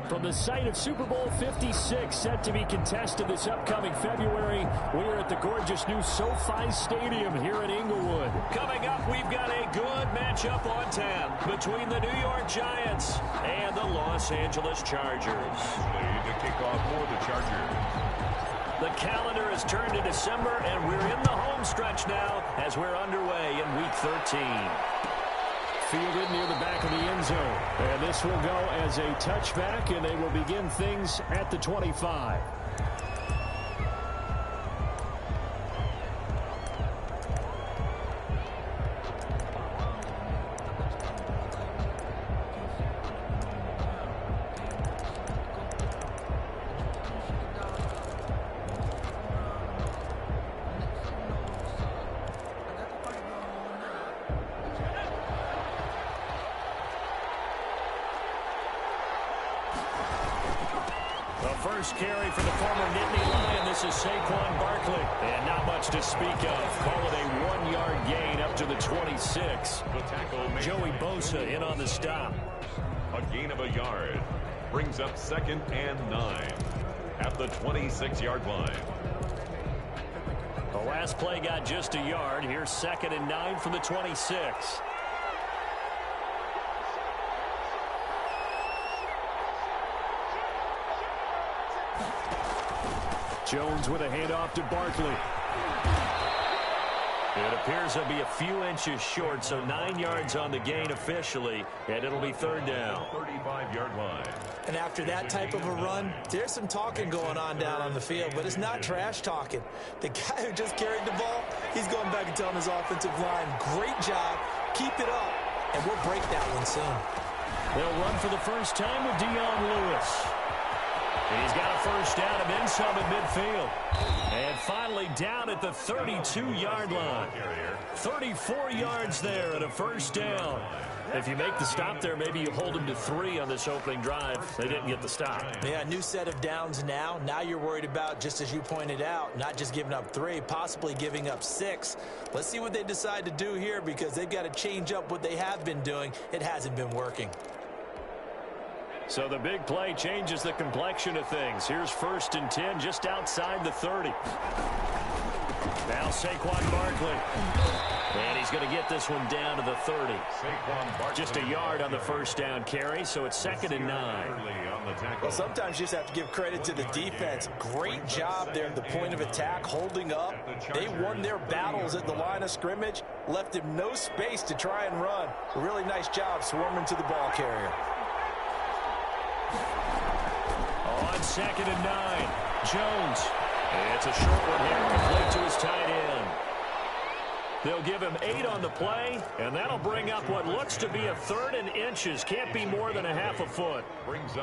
From the site of Super Bowl 56, set to be contested this upcoming February, we are at the gorgeous new SoFi Stadium here in Inglewood. Coming up, we've got a good matchup on tap between the New York Giants and the Los Angeles Chargers. Ready to kick off for the Chargers. The calendar has turned to December, and we're in the home stretch now as we're underway in Week 13. Fielded near the back of the end zone. And this will go as a touchback, and they will begin things at the 25. First carry for the former Nittany Lion. This is Saquon Barkley. And not much to speak of. Call it a 1-yard gain up to the 26. The tackle Joey Bosa in on the stop. A gain of a yard. Brings up 2nd and 9 at the 26-yard line. The last play got just a yard. Here's 2nd and 9 from the 26. Jones with a handoff to Barkley. It appears he'll be a few inches short, so 9 yards on the gain officially, and it'll be 3rd down. 35-yard line. And after that type of a run, there's some talking going on down on the field, but it's not trash talking. The guy who just carried the ball, he's going back and telling his offensive line, great job, keep it up, and we'll break that one soon. They'll run for the first time with Dion Lewis. He's got a first down and then some at midfield. And finally down at the 32-yard line. 34 yards there and a first down. If you make the stop there, maybe you hold them to 3 on this opening drive. They didn't get the stop. Yeah, new set of downs now. Now you're worried about, just as you pointed out, not just giving up 3, possibly giving up 6. Let's see what they decide to do here because they've got to change up what they have been doing. It hasn't been working. So the big play changes the complexion of things. Here's 1st and 10 just outside the 30. Now Saquon Barkley. And he's going to get this one down to the 30. Just a yard on the first down carry, so it's 2nd and 9. Well, sometimes you just have to give credit to the defense. Great job there at the point of attack, holding up. They won their battles at the line of scrimmage, left him no space to try and run. A really nice job swarming to the ball carrier. On 2nd and 9, Jones. It's a short one here, complete to his tight end. They'll give him 8 on the play, and that'll bring up what looks to be a 3rd and inches. Can't be more than a half a foot.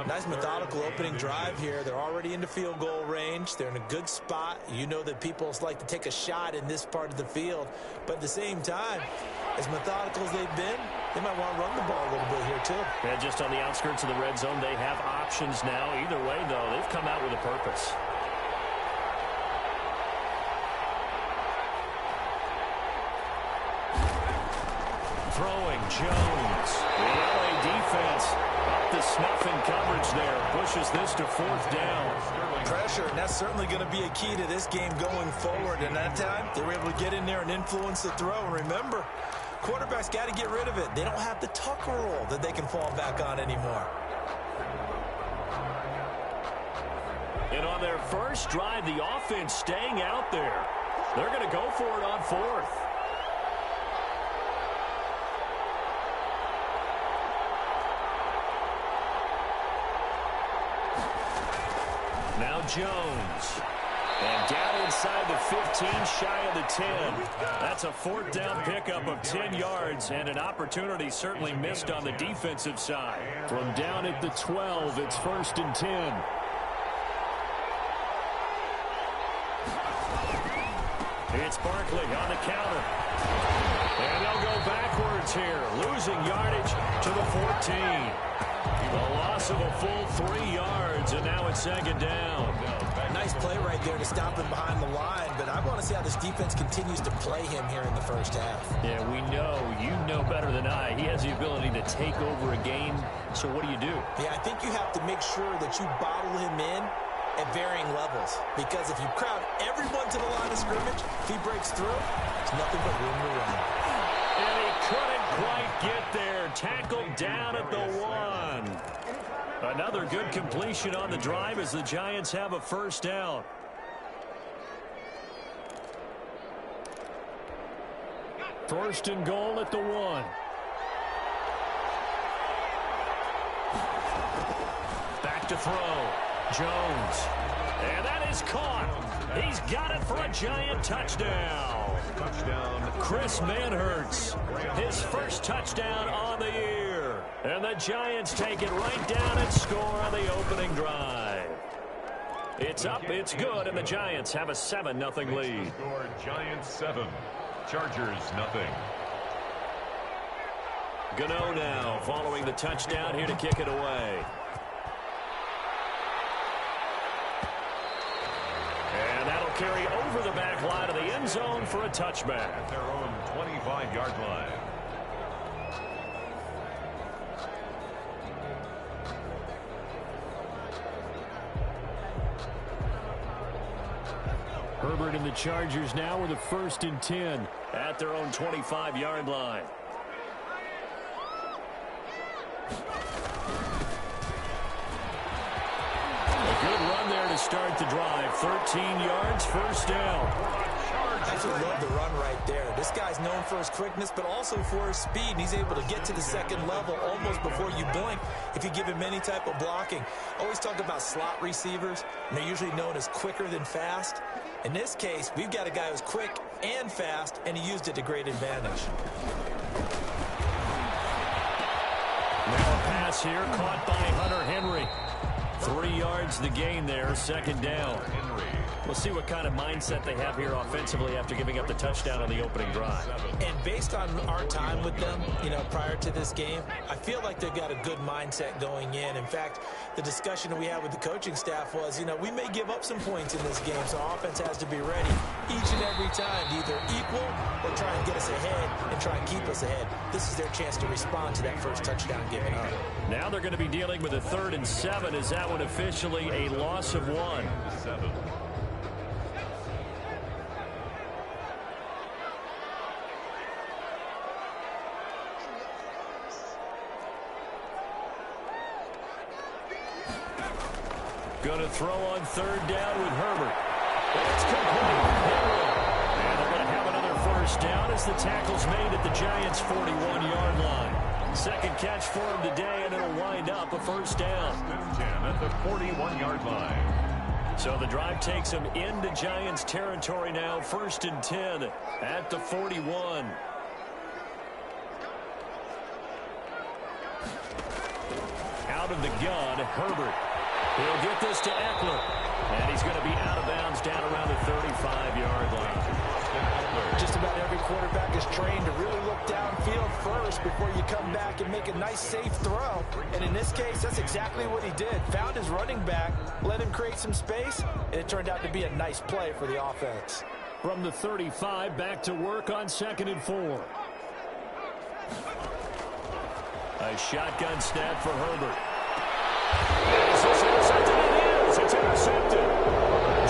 Nice methodical opening drive here. They're already into field goal range. They're in a good spot. You know that people like to take a shot in this part of the field. But at the same time, as methodical as they've been, they might want to run the ball a little bit here too. Yeah, just on the outskirts of the red zone, they have options now. Either way, though, they've come out with a purpose. Throwing Jones. The LA defense up the snuff in coverage there. Pushes this to 4th down. Pressure, and that's certainly going to be a key to this game going forward. And that time, they were able to get in there and influence the throw. And remember, quarterbacks got to get rid of it. They don't have the tuck rule that they can fall back on anymore. And on their first drive, the offense staying out there. They're going to go for it on 4th. Now Jones. And down inside the 15, shy of the 10. That's a 4th down pickup of 10 yards, and an opportunity certainly missed on the defensive side. From down at the 12, it's 1st and 10. It's Barkley on the counter. And they'll go backwards here, losing yardage to the 14. A loss of a full 3 yards, and now it's 2nd down. nice play right there to stop him behind the line, but I want to see how this defense continues to play him here in the first half. Yeah, we know. You know better than I. He has the ability to take over a game. So what do you do? Yeah, I think you have to make sure that you bottle him in at varying levels, because if you crowd everyone to the line of scrimmage, if he breaks through, there's nothing but room to run. And he couldn't quite get there. Tackled down at the 1. Another good completion on the drive as the Giants have a first down. First and goal at the 1. Back to throw. Jones. And that is caught. He's got it for a Giant touchdown. Touchdown. Chris Manhertz, his first touchdown on the year. And the Giants take it right down and score on the opening drive. It's up, it's good, and the Giants have a 7-0 lead. Score Giants 7, Chargers 0. Gano now following the touchdown here to kick it away. And that'll carry over the back line of the end zone for a touchback. At their own 25-yard line. Herbert and the Chargers now with a 1st and 10 at their own 25-yard line. Good run there to start the drive. 13 yards, first down. I just love the run right there. This guy's known for his quickness, but also for his speed. And he's able to get to the second level almost before you blink if you give him any type of blocking. Always talk about slot receivers, and they're usually known as quicker than fast. In this case, we've got a guy who's quick and fast, and he used it to great advantage. Now a pass here, caught by Hunter Henry. 3 yards the gain there, second down. We'll see what kind of mindset they have here offensively after giving up the touchdown on the opening drive. And based on our time with them, prior to this game, I feel like they've got a good mindset going in. In fact, the discussion that we had with the coaching staff was, we may give up some points in this game, so our offense has to be ready each and every time to either equal or try and get us ahead and try and keep us ahead. This is their chance to respond to that first touchdown given up. Now they're going to be dealing with a 3rd and 7. Is that one officially a loss of 1? 7. Going to throw on 3rd down with Herbert. It's complete. And they're going to have another first down as the tackle's made at the Giants' 41-yard line. Second catch for him today, and it'll wind up a first down. 10 at the 41-yard line. So the drive takes him into Giants territory now. 1st and 10 at the 41. Out of the gun, Herbert. He'll get this to Eckler. And he's going to be out of bounds down around the 35-yard line. Just about every quarterback is trained to really look downfield first before you come back and make a nice, safe throw. And in this case, that's exactly what he did. Found his running back, let him create some space, and it turned out to be a nice play for the offense. From the 35, back to work on 2nd and 4. A shotgun snap for Herbert. Is this intercepted? It is. It's intercepted.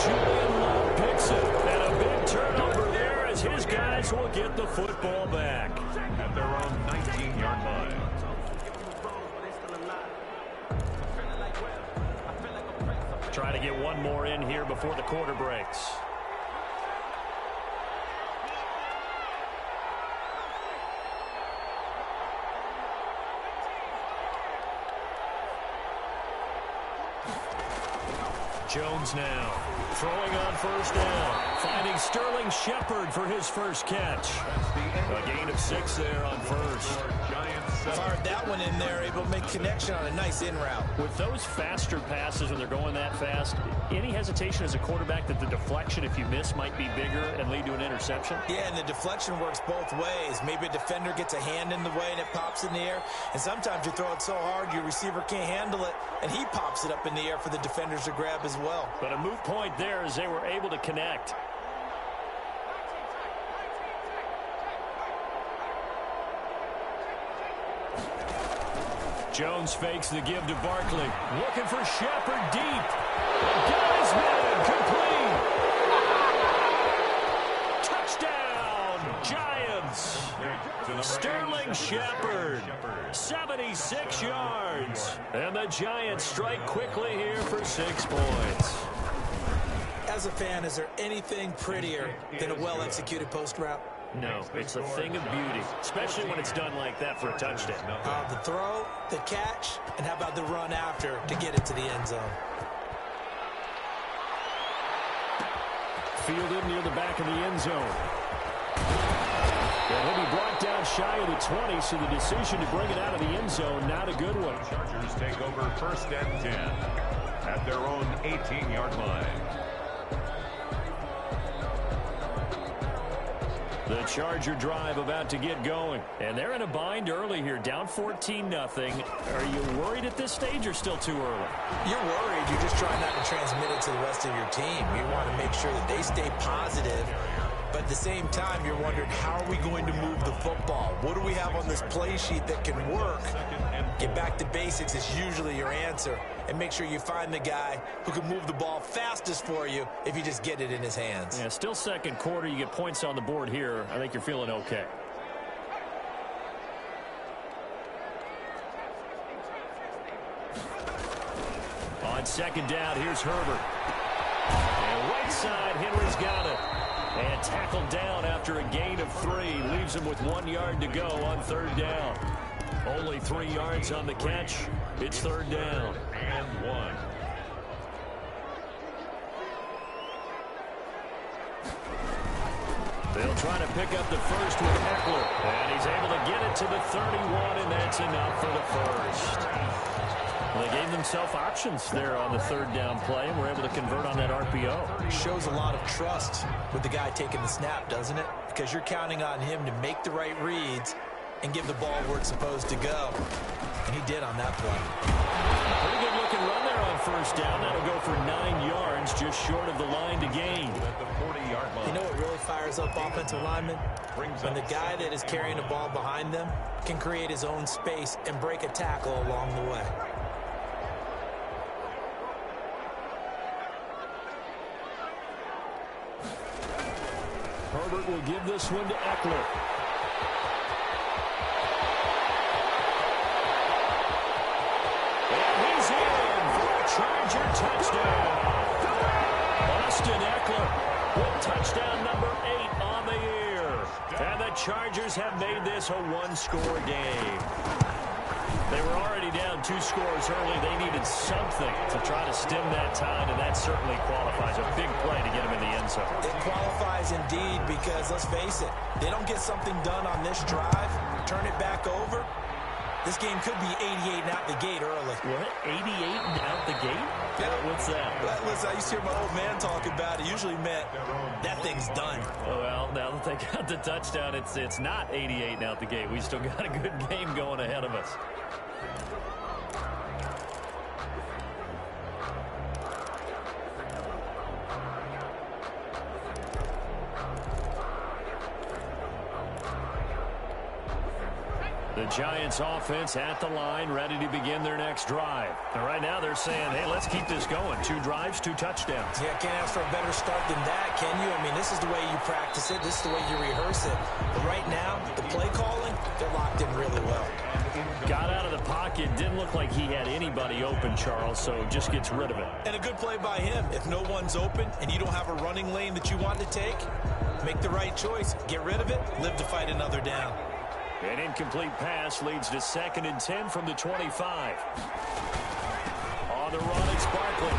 Julian Love picks it. And a big turnover there as his guys will get the football back. At their own 19-yard line. Try to get one more in here before the quarter breaks. Jones now throwing on 1st down, finding Sterling Shepard for his first catch. A gain of 6 there on 1st. Fired that one in there, able to make connection on a nice in route. With those faster passes when they're going that fast, any hesitation as a quarterback that the deflection, if you miss, might be bigger and lead to an interception? Yeah, and the deflection works both ways. Maybe a defender gets a hand in the way and it pops in the air. And sometimes you throw it so hard your receiver can't handle it, and he pops it up in the air for the defenders to grab as as well. But a moot point there as they were able to connect. Jones fakes the give to Barkley. Looking for Shepard deep. Got his man complete. Touchdown, Giants. Sterling Shepard, 76 yards. And the Giants strike quickly here for 6 points. As a fan, is there anything prettier than a well-executed post route? No, it's a thing of beauty, especially when it's done like that for a touchdown. The throw, the catch, and how about the run after to get it to the end zone? Fielded near the back of the end zone. And he'll be brought down shy of the 20, so the decision to bring it out of the end zone, not a good one. Chargers take over first and 10 at their own 18-yard line. The Charger drive about to get going. And they're in a bind early here, down 14-0. Are you worried at this stage or still too early? You're worried. You're just trying not to transmit it to the rest of your team. You want to make sure that they stay positive. But at the same time, you're wondering, how are we going to move the football? What do we have on this play sheet that can work? Get back to basics is usually your answer. And make sure you find the guy who can move the ball fastest for you if you just get it in his hands. Yeah, still second quarter. You get points on the board here. I think you're feeling okay. On second down, here's Herbert. And right side, Henry's got it. And tackled down after a gain of 3. Leaves him with 1 yard to go on third down. Only 3 yards on the catch. It's third down. And 1. They'll try to pick up the first with Eckler. And he's able to get it to the 31, and that's enough for the first. Well, they gave themselves options there on the third down play, and were able to convert on that RPO. Shows a lot of trust with the guy taking the snap, doesn't it? Because you're counting on him to make the right reads and give the ball where it's supposed to go. And he did on that play. Pretty good looking run there on first down. That'll go for 9 yards, just short of the line to gain. At the 40-yard line. You know what really fires up offensive linemen? When the guy that is carrying the ball behind them can create his own space and break a tackle along the way. Herbert will give this one to Eckler. And he's in for a Charger touchdown. Austin Eckler with touchdown number 8 on the year. And the Chargers have made this a one-score game. They were already down 2 scores early. They needed something to try to stem that tide, and that certainly qualifies. A big play to get them in the end zone. It qualifies indeed because, let's face it, they don't get something done on this drive, turn it back over, this game could be 88 and out the gate early. What? 88 and out the gate? Yeah. What's that? Listen, I used to hear my old man talk about it. Usually meant that thing's done. Oh, well, now that they got the touchdown, it's not 88 and out the gate. We still got a good game going ahead of us. The Giants offense at the line, ready to begin their next drive. And right now they're saying, hey, let's keep this going. 2 drives, 2 touchdowns. Yeah, can't ask for a better start than that, can you? I mean, this is the way you practice it. This is the way you rehearse it. But right now, the play calling, they're locked in really well. Got out of the pocket. Didn't look like he had anybody open, Charles, so just gets rid of it. And a good play by him. If no one's open and you don't have a running lane that you want to take, make the right choice. Get rid of it. Live to fight another down. An incomplete pass leads to 2nd and 10 from the 25. On the run, it's Barkley.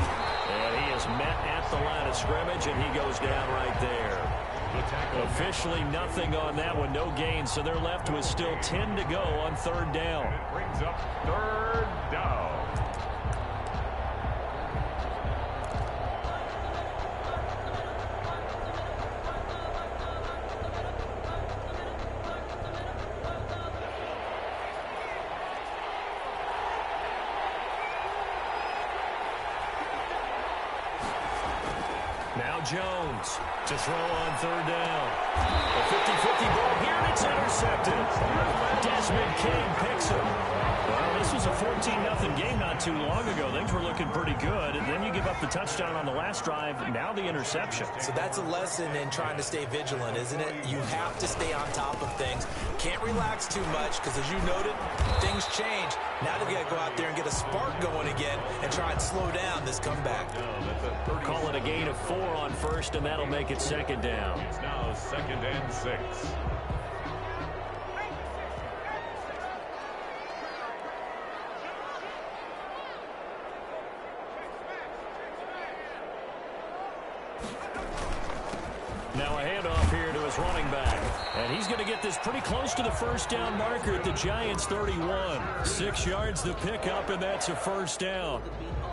And he is met at the line of scrimmage, and he goes down right there. Officially nothing on that one, no gain, so they're left with still 10 to go on third down. It brings up third down. Now Jones to throw on third down. A 50-50 ball here, and it's intercepted. Desmond King picks him. Well, this was a 14-0 game not too long ago. Things were looking pretty good, and then you give up the touchdown on the last drive. Now the interception. So that's a lesson in trying to stay vigilant, isn't it? You have to stay on top of things. Can't relax too much because, as you noted, things change. Now they've got to go out there and get a spark going again and try and slow down this comeback. Call it a gain of 4 on first, and that'll make it second down. It's now 2nd and 6. Now a handoff here to his running back. And he's going to get this pretty close to the first down marker at the Giants' 31. 6 yards the pickup, and that's a first down.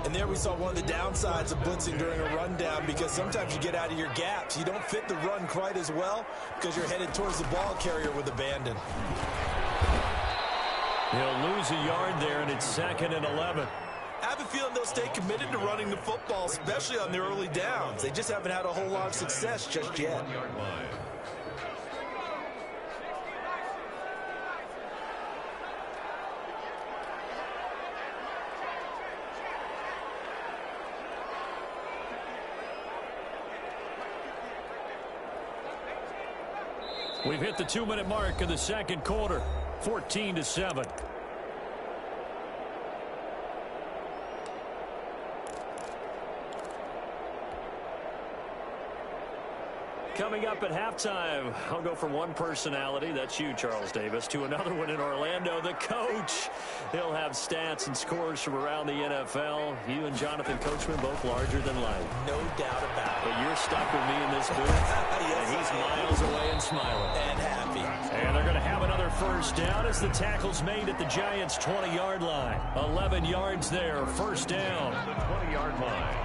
And there we saw one of the downsides of blitzing during a rundown, because sometimes you get out of your gaps. You don't fit the run quite as well because you're headed towards the ball carrier with abandon. He'll lose a yard there, and it's 2nd and 11. I have a feeling they'll stay committed to running the football, especially on their early downs. They just haven't had a whole lot of success just yet. We've hit the 2-minute mark in the second quarter. 14-7. Coming up at halftime, I'll go from one personality, that's you, Charles Davis, to another one in Orlando, the coach. He'll have stats and scores from around the NFL. You and Jonathan Coachman both larger than life. No doubt about it. But you're stuck with me in this booth, Yes, and he's miles away and smiling. And happy. And they're going to have another first down as the tackle's made at the Giants' 20-yard line. 11 yards there, first down. The 20-yard line.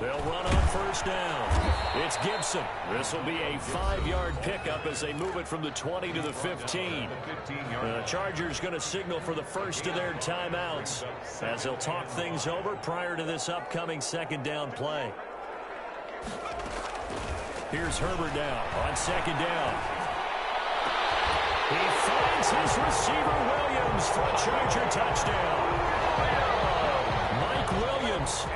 They'll run on first down. It's Gibson. This will be a 5-yard pickup as they move it from the 20 to the 15. The Chargers going to signal for the first of their timeouts as they'll talk things over prior to this upcoming second down play. Here's Herbert now on second down. He finds his receiver, Williams, for a Charger touchdown. Mike Williams,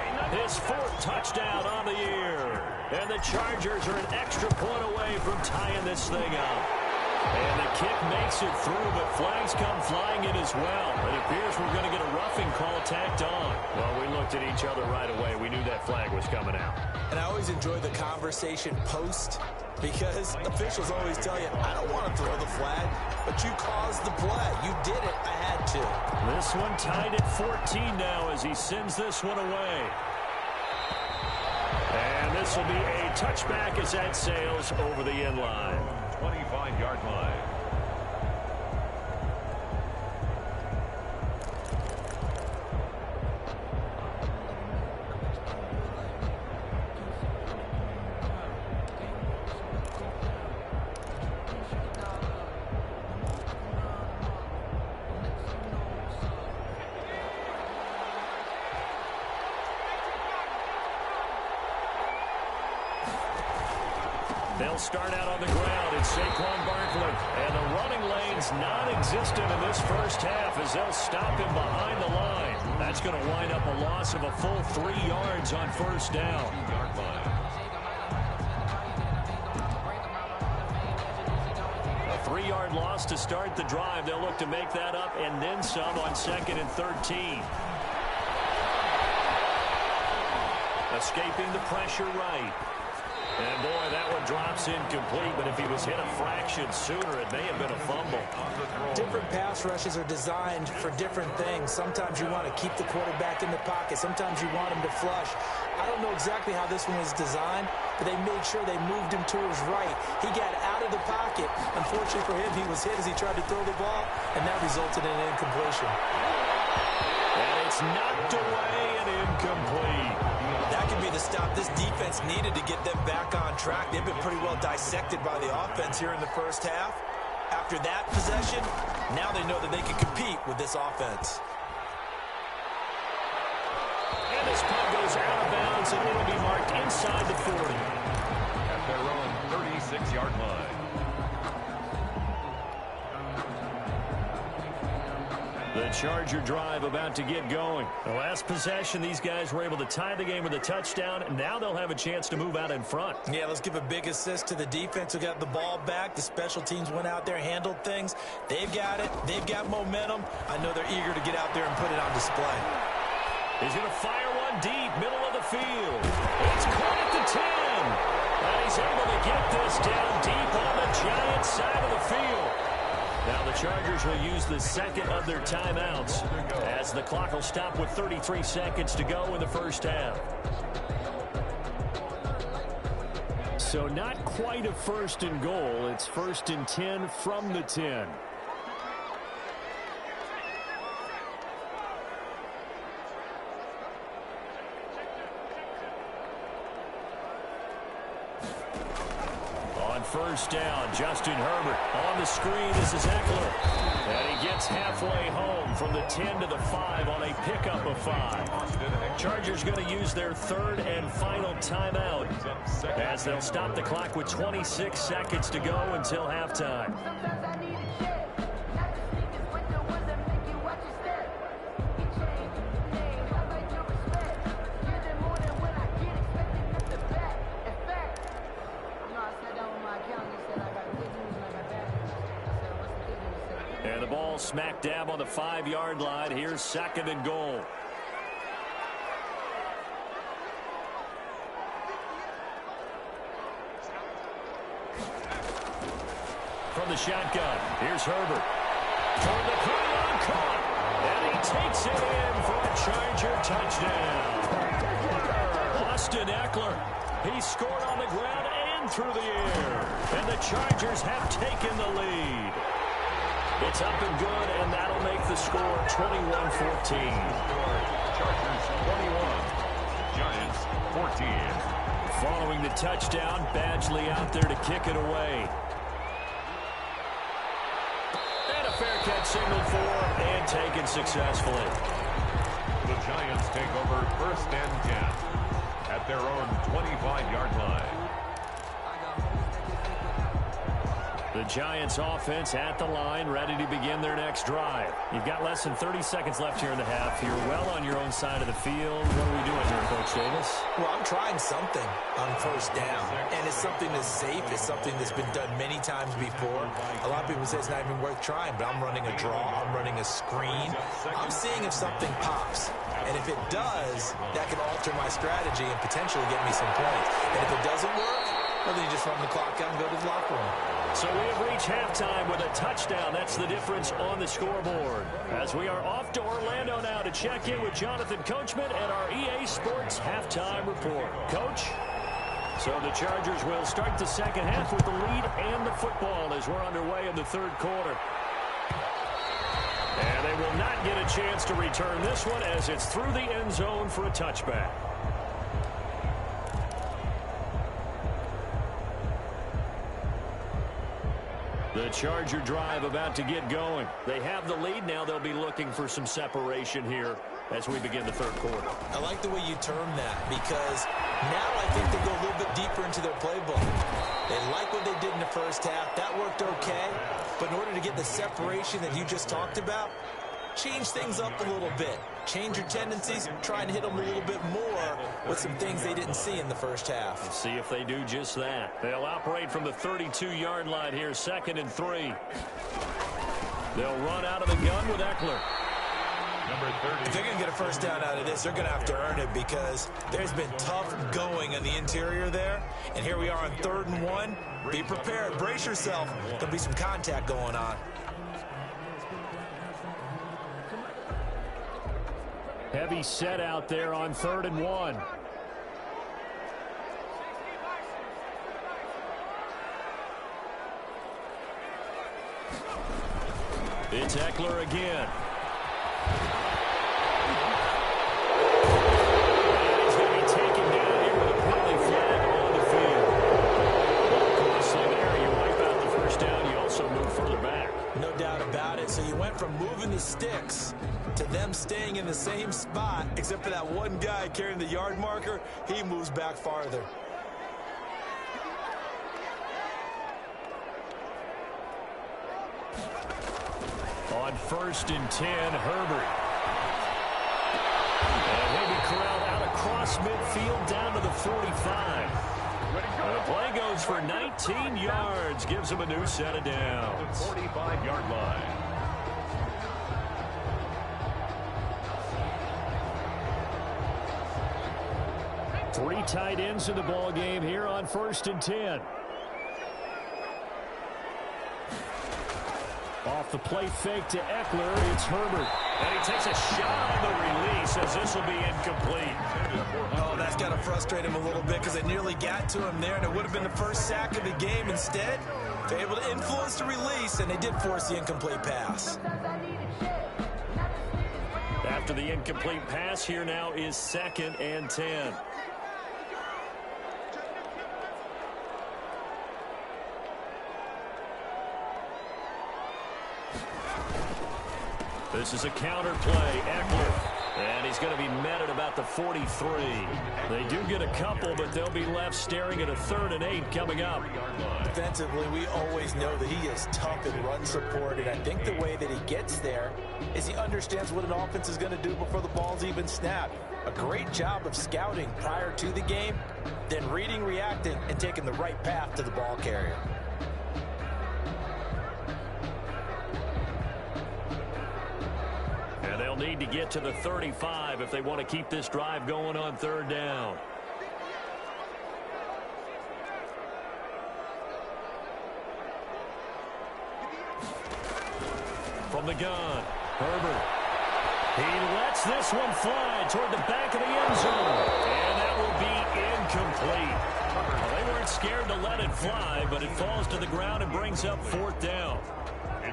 his 4th touchdown on the year. And the Chargers are an extra point away from tying this thing up. And the kick makes it through, but flags come flying in as well. It appears we're going to get a roughing call tacked on. Well, we looked at each other right away. We knew that flag was coming out. And I always enjoy the conversation post, because officials always tell you, I don't want to throw the flag, but you caused the play. You did it. I had to. This one tied at 14 now as he sends this one away. And this will be a touchback as that sails over the end line. 25-yard line. They'll start out on the ground. It's Saquon Barkley. And the running lane's non-existent in this first half as they'll stop him behind the line. That's going to wind up a loss of a full 3 yards on first down. A 3-yard loss to start the drive. They'll look to make that up and then some on 2nd and 13. Escaping the pressure right. And, boy, that one drops incomplete, but if he was hit a fraction sooner, it may have been a fumble. Different pass rushes are designed for different things. Sometimes you want to keep the quarterback in the pocket. Sometimes you want him to flush. I don't know exactly how this one was designed, but they made sure they moved him to his right. He got out of the pocket. Unfortunately for him, he was hit as he tried to throw the ball, and that resulted in an incompletion. And it's knocked away and incomplete. That could be the stop this defense needed to get them back on track. They've been pretty well dissected by the offense here in the first half. After that possession, now they know that they can compete with this offense. this punt goes out of bounds, and it'll be marked inside the 40. At their own 36-yard line. The Charger drive about to get going. The last possession, these guys were able to tie the game with a touchdown. Now they'll have a chance to move out in front. Yeah, let's give a big assist to the defense who got the ball back. The special teams went out there, handled things. They've got it. They've got momentum. I know they're eager to get out there and put it on display. He's going to fire one deep, middle of the field. It's caught at the 10. And he's able to get this down deep on the Giants side of the field. Now the Chargers will use the second of their timeouts as the clock will stop with 33 seconds to go in the first half. So not quite a first and goal. It's first and 10 from the 10. First down, Justin Herbert on the screen. This is Eckler, and he gets halfway home from the 10 to the 5 on a pickup of 5. Chargers going to use their third and final timeout as they'll stop the clock with 26 seconds to go until halftime. And the ball smack dab on the 5-yard line. Here's second and goal. From the shotgun, here's Herbert. For the pylon caught. And he takes it in for a Charger touchdown. Austin Eckler. He scored on the ground and through the air. And the Chargers have taken the lead. It's up and good, and that'll make the score 21-14. Chargers 21, Giants 14. Following the touchdown, Badgley out there to kick it away. And a fair catch signaled for and taken successfully. The Giants take over first and 10 at their own 25-yard line. The Giants offense at the line, ready to begin their next drive. You've got less than 30 seconds left here in the half. You're well on your own side of the field. What are we doing here, Coach Davis? Well, I'm trying something on first down, and it's something that's safe. It's something that's been done many times before. A lot of people say it's not even worth trying, but I'm running a draw. I'm running a screen. I'm seeing if something pops. And if it does, that can alter my strategy and potentially get me some points. And if it doesn't work, well, then you just run the clock out and go to the locker room. So we have reached halftime with a touchdown. That's the difference on the scoreboard. As we are off to Orlando now to check in with Jonathan Coachman and our EA Sports halftime report. Coach? So the Chargers will start the second half with the lead and the football as we're underway in the third quarter. And they will not get a chance to return this one as it's through the end zone for a touchback. The Charger drive about to get going. They have the lead now. They'll be looking for some separation here as we begin the third quarter. I like the way you term that because now I think they go a little bit deeper into their playbook. They like what they did in the first half. That worked okay. But in order to get the separation that you just talked about, change things up a little bit. Change your tendencies, try and hit them a little bit more with some things they didn't see in the first half. Let's see if they do just that. They'll operate from the 32-yard line here, 2nd and 3. They'll run out of the gun with Eckler. Number 30. If they're going to get a first down out of this, they're going to have to earn it because there's been tough going in the interior there. And here we are on 3rd and 1. Be prepared. Brace yourself. There'll be some contact going on. Heavy set out there on 3rd and 1. It's Eckler again. And he's going to be taken down here with a penalty flag on the field. Well, costly there. You wipe out the first down. You also move further back. No doubt about it. So you went went from moving the sticks to them staying in the same spot, except for that one guy carrying the yard marker. He moves back farther. On 1st and 10, Herbert. And he'll be corralled out across midfield down to the 45. The play goes for 19 yards, gives him a new set of downs. 45-yard line. Three tight ends in the ball game here on 1st and 10. Off the play fake to Eckler, it's Herbert. And he takes a shot on the release as this will be incomplete. Oh, that's got to frustrate him a little bit because they nearly got to him there, and it would have been the first sack of the game. Instead, they're able to influence the release, and they did force the incomplete pass. After the incomplete pass, here now is 2nd and 10. This is a counter play, Eckler. And he's going to be met at about the 43. They do get a couple, but they'll be left staring at a 3rd and 8 coming up. Defensively, we always know that he is tough in run support, and I think the way that he gets there is he understands what an offense is going to do before the ball's even snapped. A great job of scouting prior to the game, then reading, reacting, and taking the right path to the ball carrier. They'll need to get to the 35 if they want to keep this drive going on 3rd down. From the gun, Herbert. He lets this one fly toward the back of the end zone. And that will be incomplete. Well, they weren't scared to let it fly, but it falls to the ground and brings up 4th down.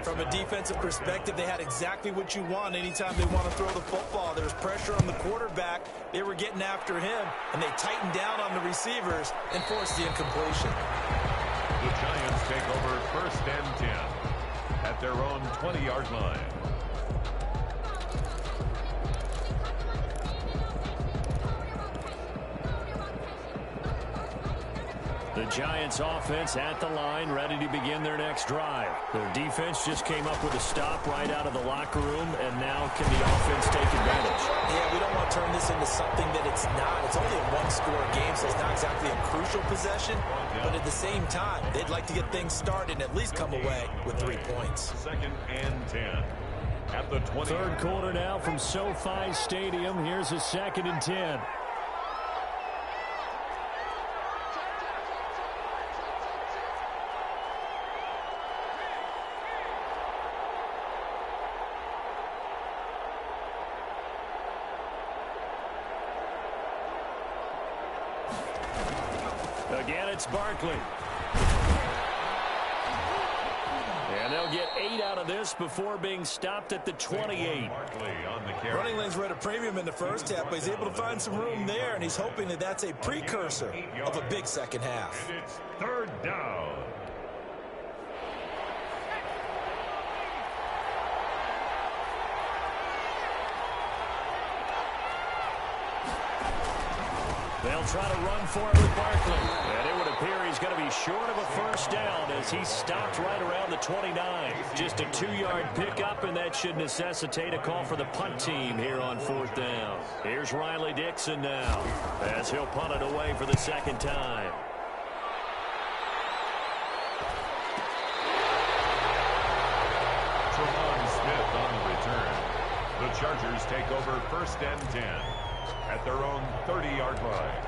From a defensive perspective, they had exactly what you want anytime they want to throw the football. There was pressure on the quarterback. They were getting after him, and they tightened down on the receivers and forced the incompletion. The Giants take over 1st and 10 at their own 20-yard line. The Giants offense at the line, ready to begin their next drive. Their defense just came up with a stop right out of the locker room, and now can the offense take advantage? Yeah, we don't want to turn this into something that it's not. It's only a one-score game, so it's not exactly a crucial possession. But at the same time, they'd like to get things started and at least come away with 3 points. 2nd and 10 at the 20. 3rd quarter now from SoFi Stadium. Here's a 2nd and 10. Again, it's Barkley. And they'll get 8 out of this before being stopped at the 28. Running lanes were at a premium in the first half, but he's able to find some room there, and he's hoping that that's a precursor of a big second half. And it's 3rd down. They'll try to run for it with Barkley. And it would appear he's going to be short of a first down as he stopped right around the 29. Just a 2-yard pickup, and that should necessitate a call for the punt team here on 4th down. Here's Riley Dixon now as he'll punt it away for the 2nd time. Smith on the return. The Chargers take over 1st and 10 at their own 30-yard line.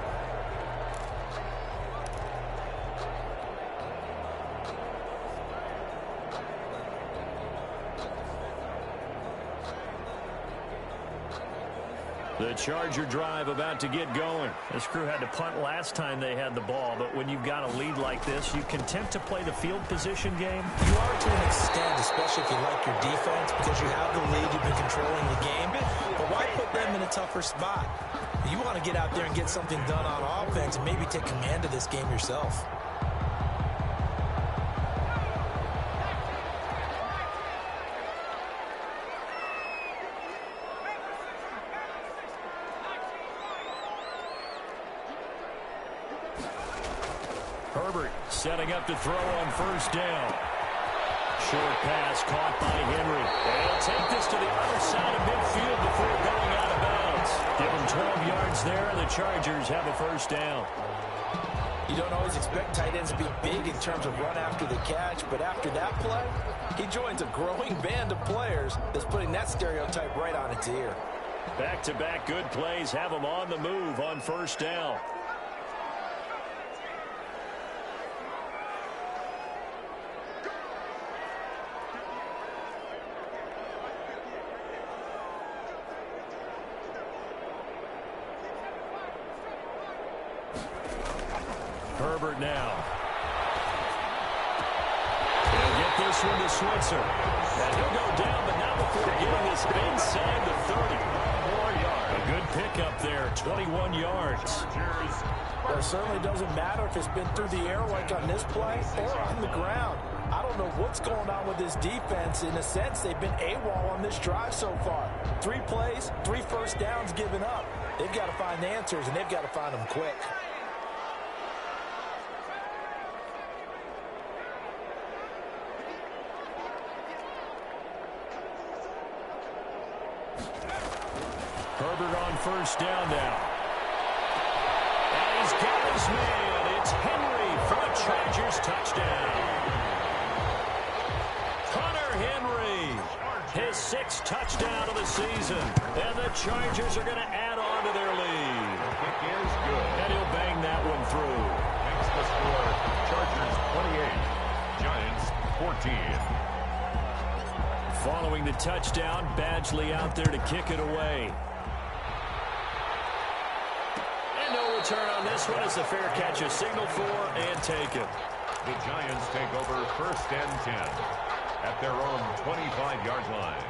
The Charger drive about to get going. This crew had to punt last time they had the ball, but when you've got a lead like this, you content to play the field position game? You are to an extent, especially if you like your defense, because you have the lead, you've been controlling the game. But why put them in a tougher spot? You want to get out there and get something done on offense and maybe take command of this game yourself. Herbert setting up to throw on first down. Short pass caught by Henry. And he'll take this to the other side of midfield before going out of bounds. Give him 12 yards there, and the Chargers have a first down. You don't always expect tight ends to be big in terms of run after the catch, but after that play, he joins a growing band of players that's putting that stereotype right on its ear. Back-to-back good plays have him on the move on first down. Herbert now. He'll get this one to Switzer. And he'll go down, but not before getting this inside the 30. More yards. A good pickup there, 21 yards. Well, it certainly doesn't matter if it's been through the air like on this play or on the ground. I don't know what's going on with this defense. In a sense, they've been AWOL on this drive so far. 3 plays, 3 first downs given up. They've got to find answers, and they've got to find them quick. Herbert on first down now. And he's got his man. It's Henry for a Chargers touchdown. Hunter Henry, his 6th touchdown of the season. And the Chargers are going to add on to their lead. Kick is good. And he'll bang that one through. Makes the score Chargers 28, Giants 14. Following the touchdown, Badgley out there to kick it away. And no return on this one. It's a fair catch, a signal for and taken. The Giants take over first and 10 at their own 25-yard line.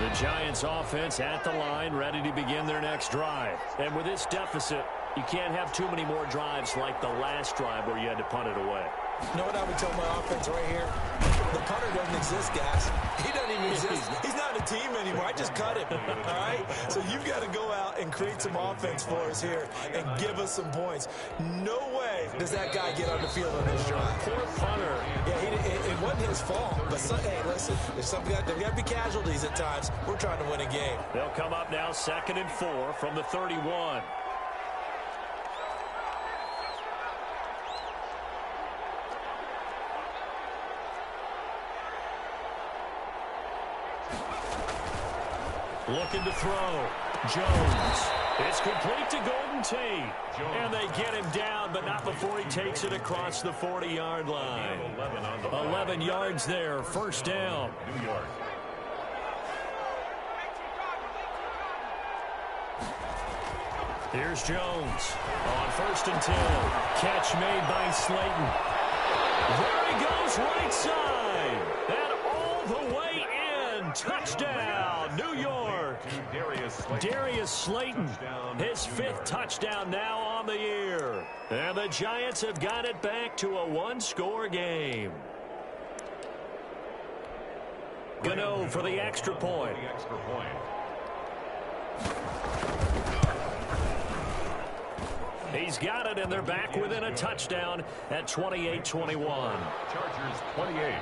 The Giants offense at the line, ready to begin their next drive. And with this deficit, you can't have too many more drives like the last drive where you had to punt it away. You know what I would tell my offense right here? The punter doesn't exist, guys. He doesn't even exist. He's not a team anymore. I just cut him, all right? So you've got to go out and create some offense for us here and give us some points. No way does that guy get on the field on this drive. Poor punter. Yeah, it wasn't his fault. But, hey, listen, there's got to be casualties at times. We're trying to win a game. They'll come up now 2nd and 4 from the 31. Looking to throw. Jones. It's complete to Golden Tate. And they get him down, but not before he takes it across the 40-yard line. 11 yards there, first down. New York. Here's Jones on 1st and 10. Catch made by Slayton. There he goes, right side. And all the way in. Touchdown, New York. Darius Slayton, his 5th touchdown now on the year. And the Giants have got it back to a 1-score game. Gano for the extra point. He's got it, and they're back within a touchdown at 28-21. Chargers 28,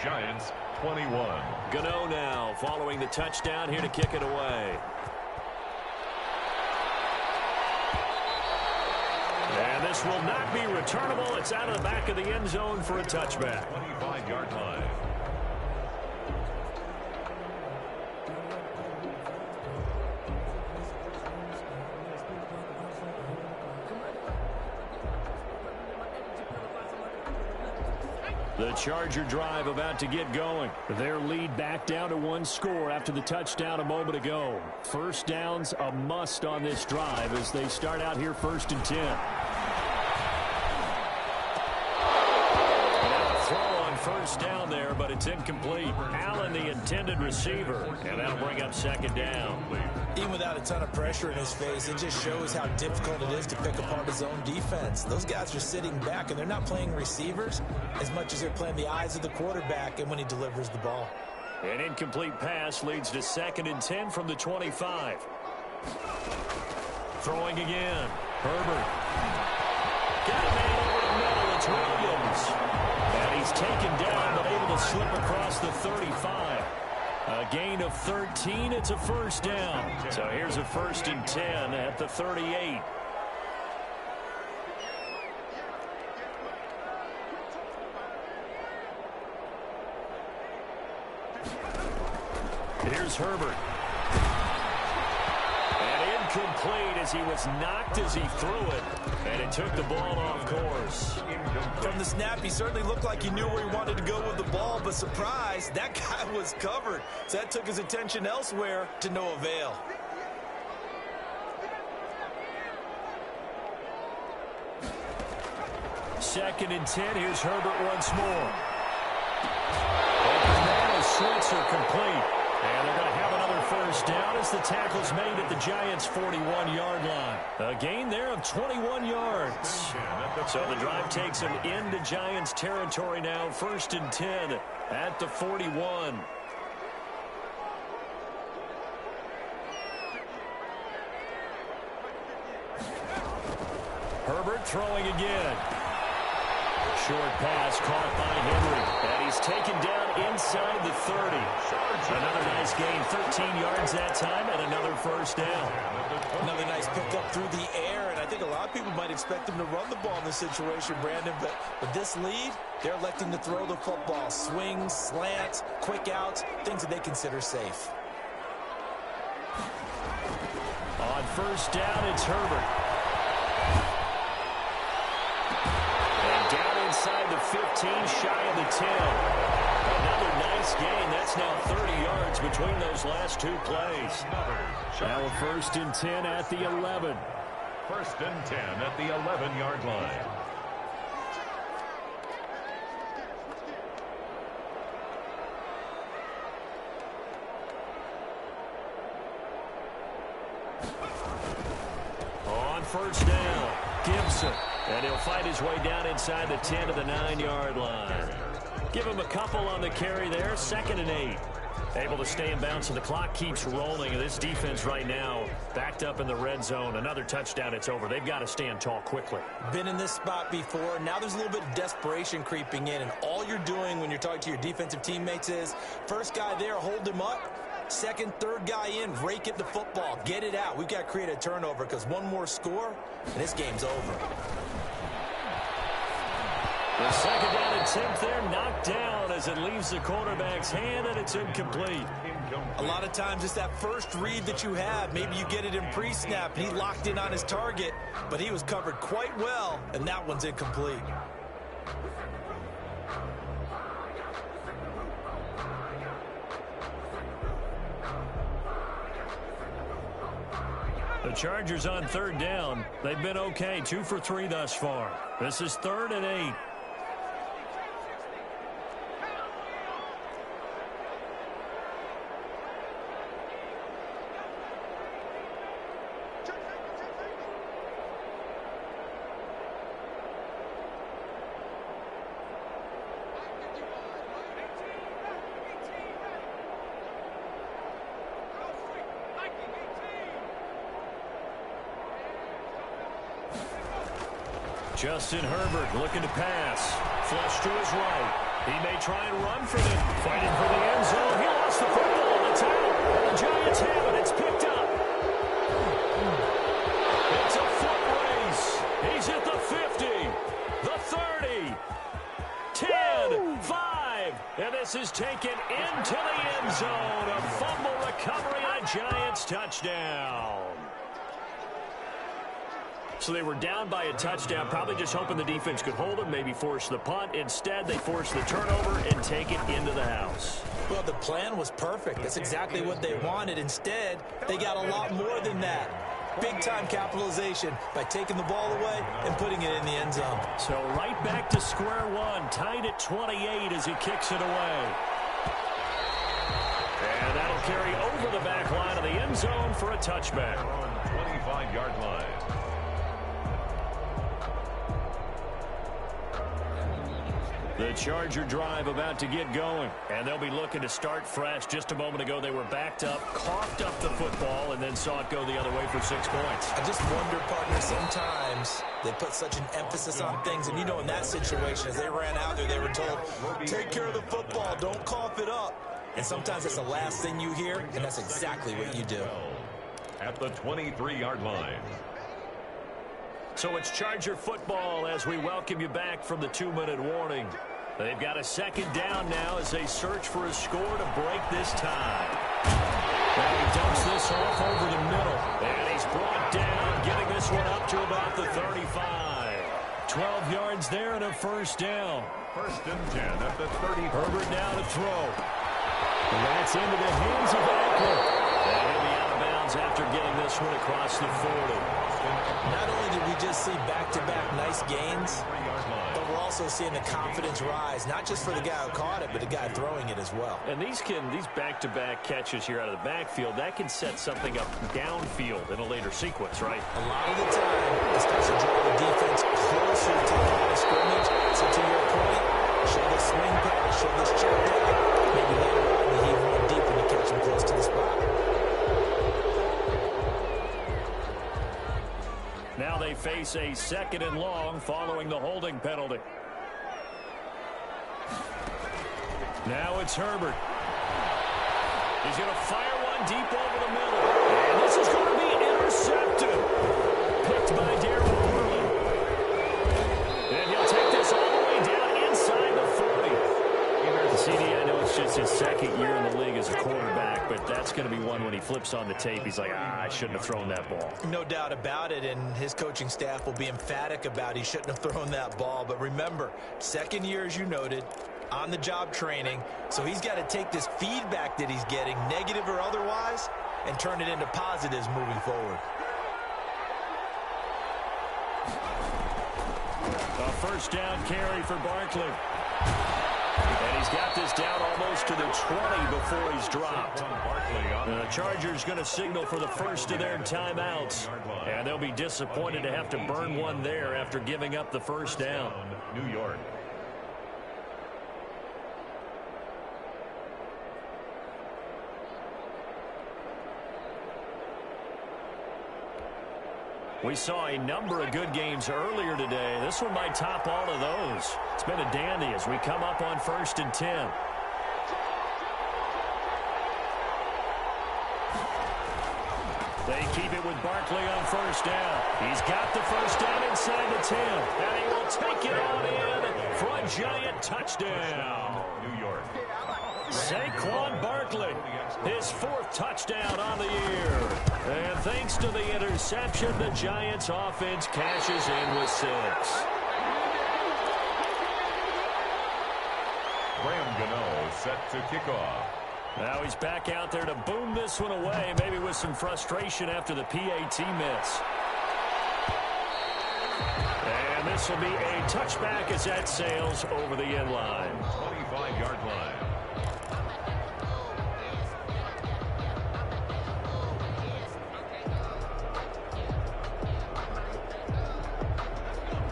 Giants 21. Gano now following the touchdown here to kick it away. And this will not be returnable. It's out of the back of the end zone for a touchback. 25-yard line. The Charger drive about to get going. Their lead back down to 1 score after the touchdown a moment ago. First down's a must on this drive as they start out here 1st and 10. And a throw on first down there, but it's incomplete. Allen, the intended receiver, and that'll bring up 2nd down. Even without a ton of pressure in his face, it just shows how difficult it is to pick apart his own defense. Those guys are sitting back, and they're not playing receivers as much as they're playing the eyes of the quarterback and when he delivers the ball. An incomplete pass leads to 2nd and 10 from the 25. Throwing again. Herbert. Got a man over the middle. It's Williams. And he's taken down, but able to slip across the 35. A gain of 13. It's a first down. So here's a 1st and 10 at the 38. Here's Herbert. And incomplete as he was knocked as he threw it. And it took the ball off course. From the snap, he certainly looked like he knew where he wanted to go with the ball, but surprise, that guy was covered. So that took his attention elsewhere to no avail. Second and 10. Here's Herbert once more. Open man, the slits are complete. And they're going to have another first down as the tackle's made at the Giants' 41-yard line. A gain there of 21 yards. So the drive takes them into Giants territory now. 1st and 10 at the 41. Herbert throwing again. Short pass caught by Henry. And he's taken down inside the 30. Another nice gain, 13 yards that time, and another first down. Another nice pickup through the air, and I think a lot of people might expect him to run the ball in this situation, Brandon, but with this lead, they're electing to throw the football. Swings, slants, quick outs, things that they consider safe. On first down, it's Herbert. Down inside the 15, shy of the 10. Another nice gain. That's now 30 yards between those last two plays. Now a 1st and 10 at the 11. 1st and 10 at the 11-yard line. On first down, Gibson. And he'll fight his way down inside the 10 to the 9-yard line. Give him a couple on the carry there. 2nd and 8. Able to stay in bounds, so the clock keeps rolling. This defense right now backed up in the red zone. Another touchdown, it's over. They've got to stand tall quickly. Been in this spot before. Now there's a little bit of desperation creeping in. And all you're doing when you're talking to your defensive teammates is, first guy there, hold him up. 2nd, 3rd guy in, rake at the football. Get it out. We've got to create a turnover because one more score, and this game's over. The 2nd down attempt there knocked down as it leaves the quarterback's hand, and it's incomplete. A lot of times it's that first read that you have. Maybe you get it in pre-snap, and he locked in on his target, but he was covered quite well, and that one's incomplete. The Chargers on 3rd down. They've been okay, 2 for 3 thus far. This is 3rd and 8. Justin Herbert looking to pass. Flush to his right. He may try and run for them. Fighting for the end zone. He lost the football. It's out. The Giants have it. It's picked up. It's a foot race. He's at the 50. The 30. 10. 5. And this is taken into the end zone. A fumble recovery and a Giants touchdown. So they were down by a touchdown, probably just hoping the defense could hold them, maybe force the punt. Instead, they forced the turnover and take it into the house. Well, the plan was perfect. That's exactly what they wanted. Instead, they got a lot more than that. Big-time capitalization by taking the ball away and putting it in the end zone. So right back to square one, tied at 28 as he kicks it away. And that'll carry over the back line of the end zone for a touchback. On 25-yard line. The Charger drive about to get going, and they'll be looking to start fresh. Just a moment ago, they were backed up, coughed up the football, and then saw it go the other way for 6 points. I just wonder, partner, sometimes they put such an emphasis on things, and you know in that situation, as they ran out there, they were told, take care of the football, don't cough it up. And sometimes that's the last thing you hear, and that's exactly what you do. At the 23-yard line. So it's Charger football as we welcome you back from the 2-minute warning. They've got a second down now as they search for a score to break this tie. Now he dumps this off over the middle, and he's brought down, getting this one up to about the 35. 12 yards there and a first down. First and 10 at the 30. Herbert now to throw. And that's into the hands of Eckler. And he'll be out of bounds after getting this one across the 40. Not only did we just see back-to-back nice gains, but we're also seeing the confidence rise, not just for the guy who caught it, but the guy throwing it as well. And these back-to-back catches here out of the backfield, that can set something up downfield in a later sequence, right? A lot of the time, it starts to draw the defense closer to the line of scrimmage. So to your point, show this swing pass, show this check down, maybe later on we heave one deep and you catch him close to the spot. Now they face a second and long following the holding penalty. Now it's Herbert. He's going to fire one deep over the middle. And this is going to be intercepted. Picked by Darren Worley. And he'll take this all the way down inside the 40. CD, I know it's just his second year in the league as a quarterback, but that's going to be one when he flips on the tape. He's like, I shouldn't have thrown that ball. No doubt about it, and his coaching staff will be emphatic about he shouldn't have thrown that ball. But remember, second year, as you noted, on-the-job training, so he's got to take this feedback that he's getting, negative or otherwise, and turn it into positives moving forward. A first down carry for Barkley. And he's got this down almost to the 20 before he's dropped. And the Chargers going to signal for the first of their timeouts. And they'll be disappointed to have to burn one there after giving up the first down. New York. We saw a number of good games earlier today. This one might top all of those. It's been a dandy as we come up on 1st and 10. They keep it with Barkley on first down. He's got the first down inside the 10. And he will take it on in for a giant touchdown. New York. Saquon Barkley, his 4th touchdown on the year. And thanks to the interception, the Giants offense cashes in with 6. Graham Gano set to kick off. Now he's back out there to boom this one away, maybe with some frustration after the PAT miss. And this will be a touchback as that sails over the end line. 25-yard line.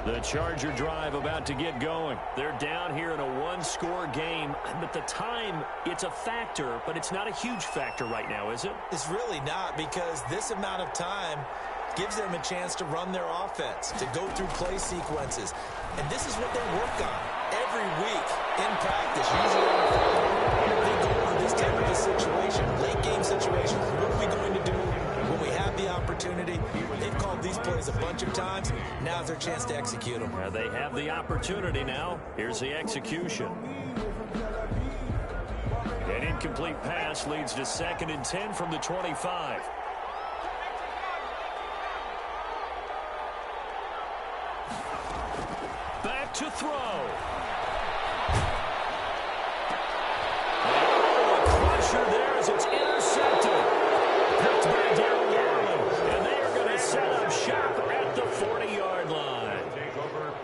The Charger drive about to get going. They're down here in a one-score game, but the time, it's a factor, but it's not a huge factor right now, is it? It's really not, because this amount of time gives them a chance to run their offense, to go through play sequences. And this is what they work on every week in practice. Usually on Friday, they go over this type of a situation, late game situation. What are we going to do when we have the opportunity? They've called these plays a bunch of times. Now's their chance to execute them. They have the opportunity now. Here's the execution. An incomplete pass leads to 2nd and 10 from the 25. Back to throw. Oh, a crusher there as it's intercepted. Picked by Darren Worley. And they are going to set up shop at the 40-yard line.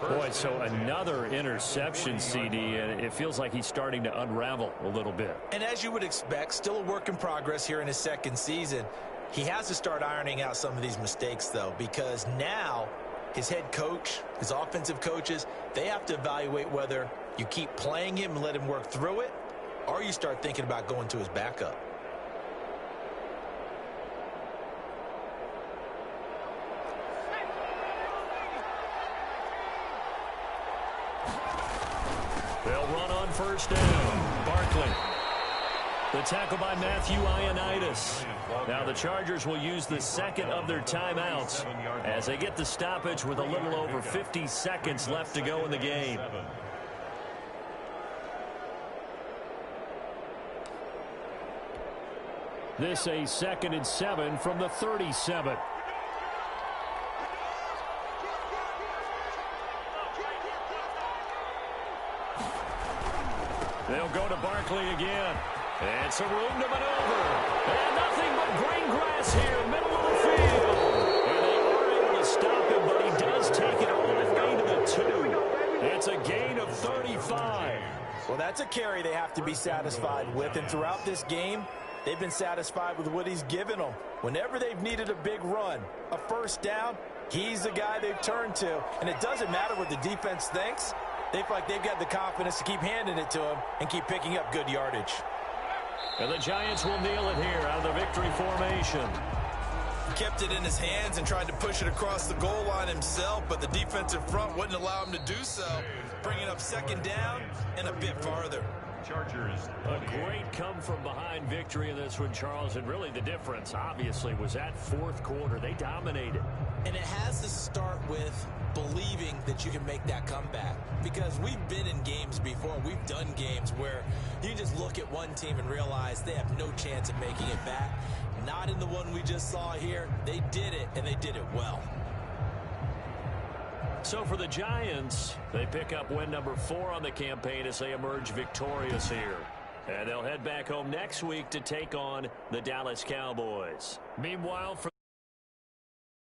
Boy, so another interception, CD, and it feels like he's starting to unravel a little bit. And as you would expect, still a work in progress here in his 2nd season. He has to start ironing out some of these mistakes, though, because now his head coach, his offensive coaches, they have to evaluate whether You keep playing him and let him work through it, or you start thinking about going to his backup. They'll run on first down. Barkley. The tackle by Matthew Ioannidis. Now the Chargers will use the second of their timeouts as they get the stoppage with a little over 50 seconds left to go in the game. This a 2nd and 7 from the 37. They'll go to Barkley again. And some room to maneuver. And nothing but green grass here, middle of the field. And they are able to stop him, but he does take it all the way to the 2. It's a gain of 35. Well, that's a carry they have to be satisfied with. And throughout this game, they've been satisfied with what he's given them. Whenever they've needed a big run, a first down, he's the guy they've turned to. And it doesn't matter what the defense thinks. They feel like they've got the confidence to keep handing it to him and keep picking up good yardage. And the Giants will kneel it here out of the victory formation. Kept it in his hands and tried to push it across the goal line himself, but the defensive front wouldn't allow him to do so. Bringing up 2nd down and a bit farther. Chargers. A great come-from-behind victory in this one, Charles. And really the difference, obviously, was that 4th quarter. They dominated. And it has to start with believing that you can make that comeback. Because we've been in games before. We've done games where you just look at one team and realize they have no chance of making it back. Not in the one we just saw here. They did it, and they did it well. So for the Giants, they pick up win number 4 on the campaign as they emerge victorious here. And they'll head back home next week to take on the Dallas Cowboys. Meanwhile, for